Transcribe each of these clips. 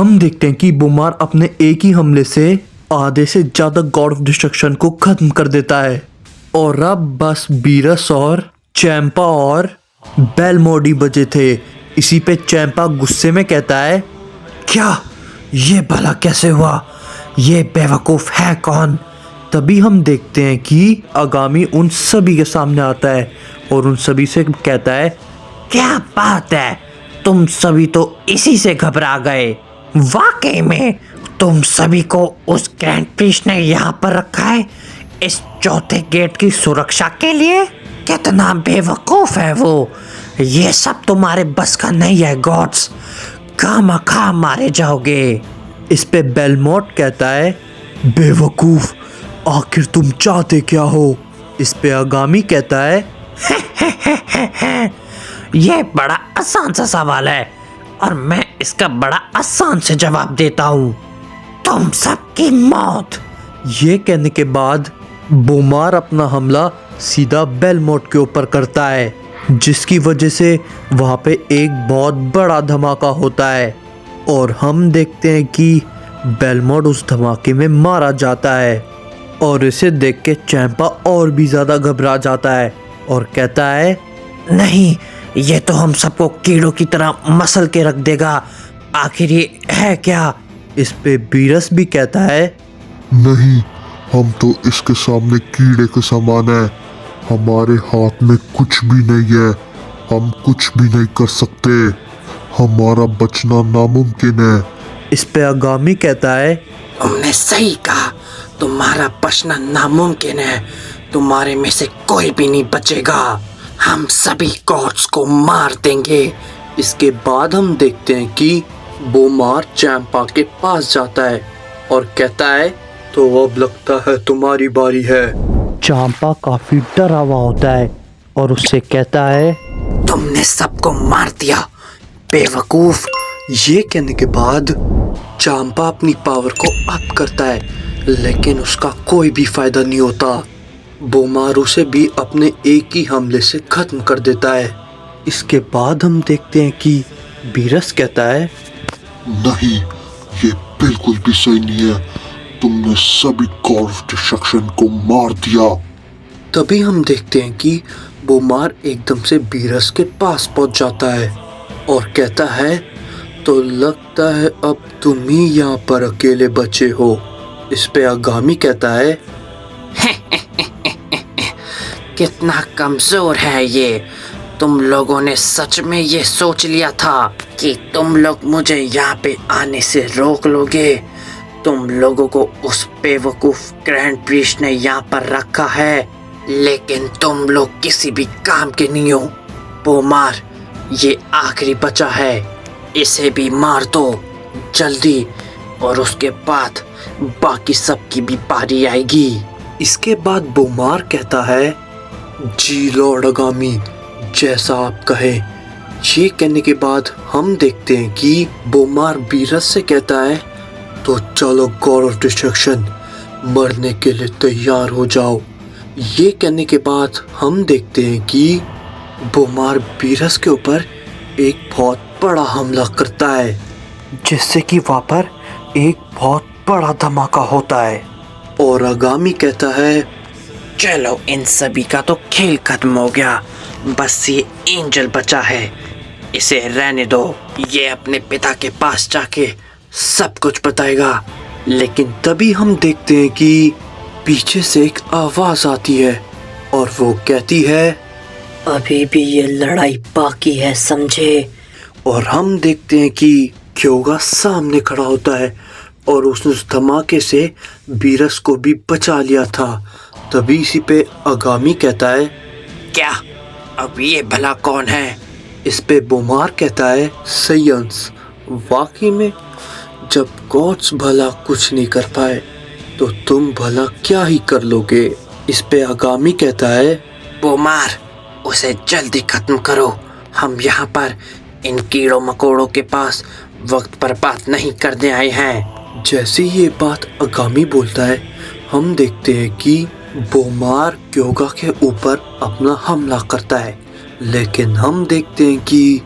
हम देखते हैं कि बोमार अपने एक ही हमले से आधे से ज़्यादा गॉड ऑफ डिस्ट्रक्शन को ख़त्म कर देता है। और अब बस बीरस और चैंपा और बेलमोडी बचे थे। इसी पे चैंपा गुस्से में कहता है, क्या ये भला कैसे हुआ? ये बेवकूफ़ है कौन? तभी हम देखते हैं कि आगामी उन सभी के सामने आता है और उन सभी से कहता है, क्या बात है, तुम सभी तो इसी से घबरा गए। वाकई में तुम सभी को उस ग्रैंड प्रीस्ट ने यहाँ पर रखा है इस चौथे गेट की सुरक्षा के लिए? कितना बेवकूफ़ है वो। ये सब तुम्हारे बस का नहीं है गॉड्स, खामखा मारे जाओगे। इस पे बेलमोट कहता है, बेवकूफ़, आखिर तुम चाहते क्या हो? इस पे आगामी कहता है, ये बड़ा आसान सा सवाल है और मैं इसका बड़ा आसान से जवाब देता हूँ, तुम सबकी मौत। ये कहने के बाद बोमार अपना हमला सीधा बेलमोट के ऊपर करता है, जिसकी वजह से वहाँ पे एक बहुत बड़ा धमाका होता है और हम देखते हैं कि बेलमोट उस धमाके में मारा जाता है। और इसे देख के चैंपा और भी ज़्यादा घबरा जाता है और कहता है, नहीं, ये तो हम सबको कीड़ों की तरह मसल के रख देगा। आखिर ये है क्या? इस पे बीरस भी कहता है, नहीं, हम तो इसके सामने कीड़े के समान है। हमारे हाथ में कुछ भी नहीं है, हम कुछ भी नहीं कर सकते। हमारा बचना नामुमकिन है। इस पे आगामी कहता है, तुमने सही कहा, तुम्हारा बचना नामुमकिन है। तुम्हारे में से कोई भी नहीं बचेगा। हम सभी गॉड्स को मार देंगे। इसके बाद हम देखते हैं कि बोमार चैंपा के पास जाता है और कहता है, तो अब लगता है तुम्हारी बारी है। चैंपा काफी डरा हुआ होता है और उससे कहता है, तुमने सबको मार दिया बेवकूफ। ये कहने के बाद चैंपा अपनी पावर को अप करता है, लेकिन उसका कोई भी फायदा नहीं होता। बोमार उसे भी अपने एक ही हमले से खत्म कर देता है। इसके बाद हम देखते हैं कि बीरस कहता है, नहीं, ये बिल्कुल भी सही नहीं है। तुमने सभी गॉड ऑफ डिस्ट्रक्शन को मार दिया। तभी हम देखते हैं कि बोमार एकदम से बीरस के पास पहुंच जाता है और कहता है, तो लगता है अब तुम ही यहाँ पर अकेले बचे हो। इस पे आगामी कहता है, कितना कमजोर है ये। तुम लोगों ने सच में ये सोच लिया था कि तुम लोग मुझे यहाँ पे आने से रोक लोगे? तुम लोगों को उस बेवकूफ ग्रैंड प्रीस्ट ने यहाँ पर रखा है, लेकिन तुम लोग किसी भी काम के नहीं हो। बोमार, ये आखिरी बचा है, इसे भी मार दो जल्दी, और उसके बाद बाकी सबकी भी पारी आएगी। इसके बाद बोमार कहता है, जी लॉर्ड आगामी, जैसा आप कहे। ये कहने के बाद हम देखते हैं कि बोमार बीरस से कहता है, तो चलो गॉड ऑफ डिस्ट्रक्शन, मरने के लिए तैयार हो जाओ। ये कहने के बाद हम देखते हैं कि बोमार बीरस के ऊपर एक बहुत बड़ा हमला करता है, जिससे कि वहाँ पर एक बहुत बड़ा धमाका होता है। और आगामी कहता है, चलो इन सभी का तो खेल खत्म हो गया, बस ये एंजल बचा है, इसे रहने दो। ये अपने पिता के पास जाके सब कुछ बताएगा। लेकिन तभी हम देखते हैं कि पीछे से एक आवाज़ आती है और वो कहती है, अभी भी ये लड़ाई बाकी है, समझे? और हम देखते हैं कि क्योगा सामने खड़ा होता है और उसने उस धमाके से बीरस को भी बचा लिया था। तभी इसी पे आगामी कहता है, क्या अब ये भला कौन है? इस पे बोमार कहता है, सयंस, वाकई में जब गॉड्स भला कुछ नहीं कर पाए तो तुम भला क्या ही कर लोगे। इस पे आगामी कहता है, बोमार, उसे जल्दी खत्म करो। हम यहाँ पर इन कीड़ों मकोड़ों के पास वक्त बर्बाद नहीं करने आए हैं। जैसे ये बात आगामी बोलता है, हम देखते हैं कि बोमार क्योगा के ऊपर अपना हमला करता है, लेकिन हम देखते हैं कि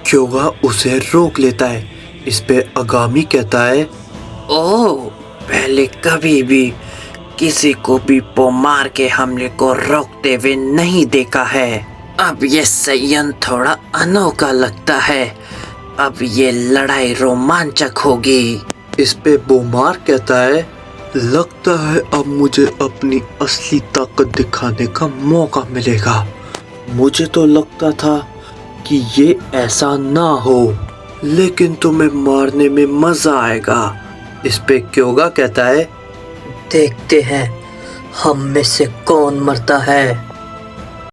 क्योगा उसे रोक लेता है। इस पे आगामी कहता है, ओह, पहले कभी भी किसी को भी बोमार के हमले को रोकते हुए नहीं देखा है। अब ये संयंत्र थोड़ा अनोखा लगता है। अब ये लड़ाई रोमांचक होगी। इस पे बोमार कहता है, लगता है अब मुझे अपनी असली ताकत दिखाने का मौका मिलेगा। मुझे तो लगता था कि ये ऐसा ना हो, लेकिन तुम्हें मारने में मजा आएगा। इस पे क्योगा कहता है, देखते हैं हम में से कौन मरता है।